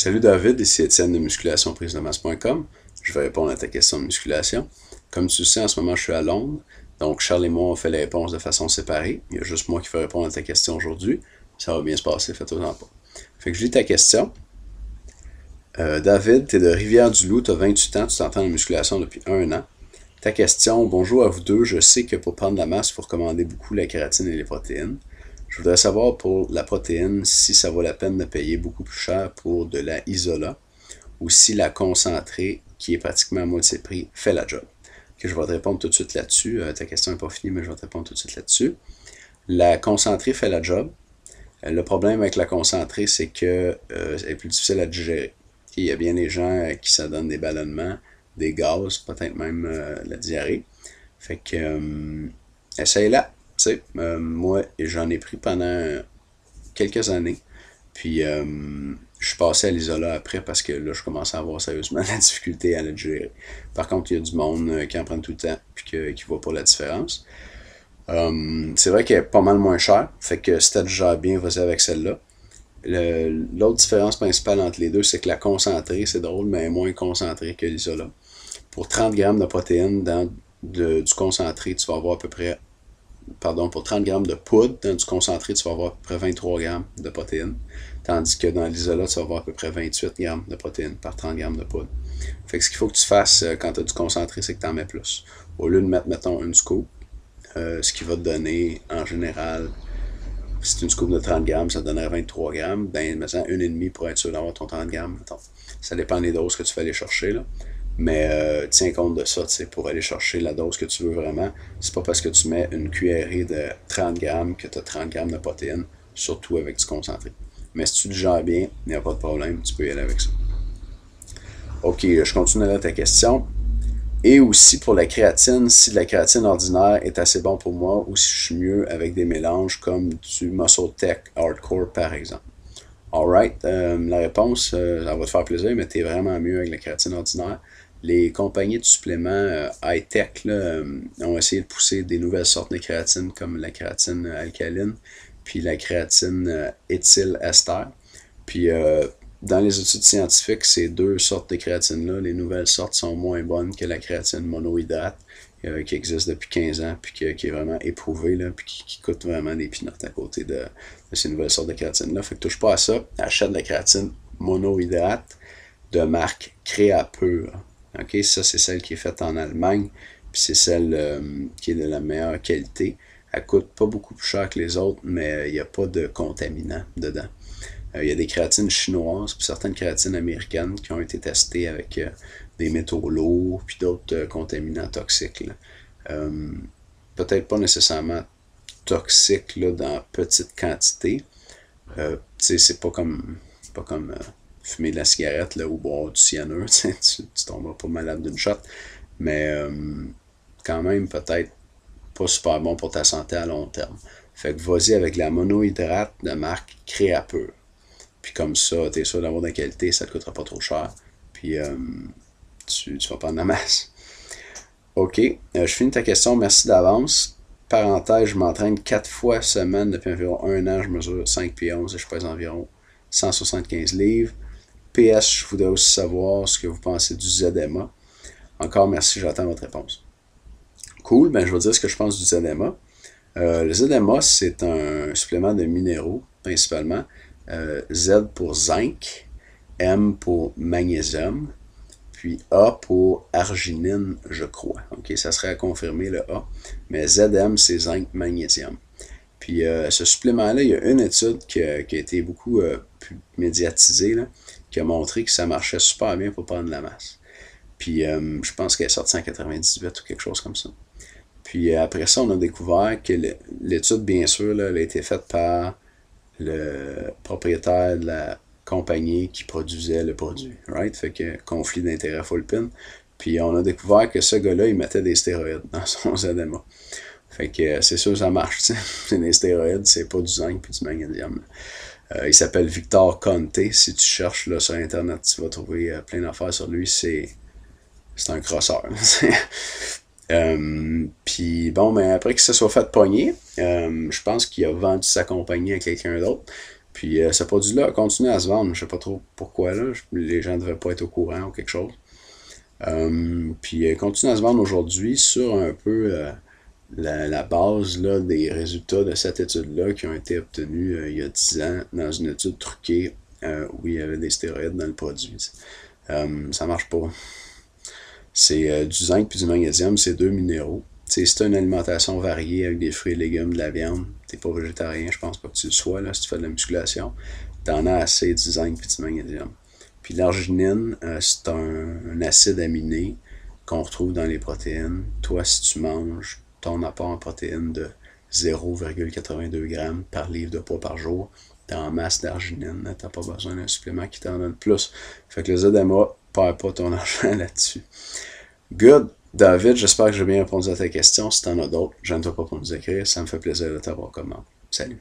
Salut David, ici Étienne de musculationprise-de-masse.com. Je vais répondre à ta question de musculation. Comme tu le sais, en ce moment, je suis à Londres. Donc, Charles et moi, on fait les réponses de façon séparée. Il y a juste moi qui vais répondre à ta question aujourd'hui. Ça va bien se passer, fais-toi-en pas. Fait que je lis ta question. David, tu es de Rivière-du-Loup, tu as 28 ans, tu t'entraînes en musculation depuis 1 an. Ta question, bonjour à vous deux. Je sais que pour prendre la masse, il faut recommander beaucoup la kératine et les protéines. Je voudrais savoir pour la protéine si ça vaut la peine de payer beaucoup plus cher pour de la Isola ou si la concentrée, qui est pratiquement à moitié prix, fait la job. Que je vais te répondre tout de suite là-dessus. Ta question n'est pas finie, mais je vais te répondre tout de suite là-dessus. La concentrée fait la job. Le problème avec la concentrée, c'est que elle est plus difficile à digérer. Il y a bien des gens qui ça donne des ballonnements, des gaz, peut-être même la diarrhée. Fait que essaye-la. Moi, j'en ai pris pendant quelques années. Puis, je suis passé à l'isola après parce que là, je commençais à avoir sérieusement la difficulté à le gérer. Par contre, il y a du monde qui en prend tout le temps puis qui voit pas la différence. C'est vrai qu'elle est pas mal moins chère. Fait que si tu gères bien, vas-y avec celle-là. L'autre différence principale entre les deux, c'est que la concentrée, c'est drôle, mais elle est moins concentrée que l'isola. Pour 30 grammes de protéines du concentré, tu vas avoir à peu près pour 30 grammes de poudre, dans du concentré, tu vas avoir à peu près 23 grammes de protéines. Tandis que dans l'isola, tu vas avoir à peu près 28 grammes de protéines par 30 grammes de poudre. Fait que ce qu'il faut que tu fasses quand tu as du concentré, c'est que tu en mets plus. Au lieu de mettre, mettons, une scoop, ce qui va te donner, en général, si c'est une scoop de 30 grammes, ça te donnerait 23 grammes. Ben, maintenant, une et demie pour être sûr d'avoir ton 30 grammes, mettons. Ça dépend des doses que tu vas aller chercher, là. Mais tiens compte de ça, pour aller chercher la dose que tu veux vraiment. C'est pas parce que tu mets une cuillerée de 30 grammes que tu as 30 grammes de protéines, surtout avec du concentré. Mais si tu le gères bien, il n'y a pas de problème, tu peux y aller avec ça. Ok, je continue là ta question. Et aussi pour la créatine, si la créatine ordinaire est assez bon pour moi ou si je suis mieux avec des mélanges comme du Muscle Tech Hardcore par exemple. Alright, la réponse, ça va te faire plaisir, mais t'es vraiment mieux avec la créatine ordinaire. Les compagnies de suppléments high-tech ont essayé de pousser des nouvelles sortes de créatine comme la créatine alcaline, puis la créatine éthylester. Puis dans les études scientifiques, ces deux sortes de créatine-là, les nouvelles sortes sont moins bonnes que la créatine monohydrate qui existe depuis 15 ans, puis qui est vraiment éprouvée, là, puis qui coûte vraiment des pinottes à côté de ces nouvelles sortes de créatine-là. Fait que touche pas à ça, achète de la créatine monohydrate de marque Créapure. Ok, ça c'est celle qui est faite en Allemagne, puis c'est celle qui est de la meilleure qualité. Elle coûte pas beaucoup plus cher que les autres, mais il n'y a pas de contaminants dedans. Il y a des créatines chinoises, puis certaines créatines américaines qui ont été testées avec des métaux lourds, puis d'autres contaminants toxiques. Peut-être pas nécessairement toxiques là, dans petite quantité. C'est pas comme fumer de la cigarette là, ou boire du cyanure, tu tomberas pas malade d'une shot. Mais quand même, peut-être pas super bon pour ta santé à long terme. Fait que vas-y avec la monohydrate de marque Créapure. Puis comme ça, t'es sûr d'avoir de la qualité, ça te coûtera pas trop cher. Puis tu vas prendre la masse. Ok, je finis ta question, merci d'avance. Parenthèse, je m'entraîne 4 fois semaine depuis environ 1 an, je mesure 5 pieds 11 et je pèse environ 175 livres. PS, je voudrais aussi savoir ce que vous pensez du ZMA. Encore merci, j'attends votre réponse. Cool, ben je vais dire ce que je pense du ZMA. Le ZMA, c'est un supplément de minéraux, principalement. Z pour zinc, M pour magnésium, puis A pour arginine, je crois. Ok, ça serait à confirmer le A. Mais ZM, c'est zinc, magnésium. Puis ce supplément-là, il y a une étude qui a été beaucoup médiatisée, là, qui a montré que ça marchait super bien pour prendre de la masse. Puis je pense qu'elle est sortie en 98 ou quelque chose comme ça. Puis après ça, on a découvert que l'étude, bien sûr, là, elle a été faite par le propriétaire de la compagnie qui produisait le produit. Right? Fait que conflit d'intérêt full pin. Puis on a découvert que ce gars-là, il mettait des stéroïdes dans son ZMA. Fait que c'est sûr, ça marche. C'est des stéroïdes, c'est pas du zinc puis du magnésium. Il s'appelle Victor Conte. Si tu cherches là, sur Internet, tu vas trouver plein d'affaires sur lui. C'est un crosseur. Puis bon, mais après qu'il se soit fait pogner, je pense qu'il a vendu sa compagnie à quelqu'un d'autre. Puis ce produit-là continue à se vendre. Je sais pas trop pourquoi là. Les gens ne devaient pas être au courant ou quelque chose. Puis continue à se vendre aujourd'hui sur un peu la base là, des résultats de cette étude-là qui ont été obtenus il y a 10 ans dans une étude truquée où il y avait des stéroïdes dans le produit. Ça marche pas. C'est du zinc puis du magnésium, c'est deux minéraux. T'sais, si tu as une alimentation variée avec des fruits et légumes, de la viande, t'es pas végétarien, je pense pas que tu le sois, là, si tu fais de la musculation, t'en as assez du zinc et du magnésium. Puis l'arginine, c'est un acide aminé qu'on retrouve dans les protéines. Toi, si tu manges ton apport en protéines de 0,82 g par livre de poids par jour, t'es en masse d'arginine, t'as pas besoin d'un supplément qui t'en donne plus. Fait que le ZMA, perds pas ton argent là-dessus. Good. David, j'espère que j'ai bien répondu à ta question. Si t'en as d'autres, gêne-toi pas pour nous écrire. Ça me fait plaisir de t'avoir comme membre. Salut.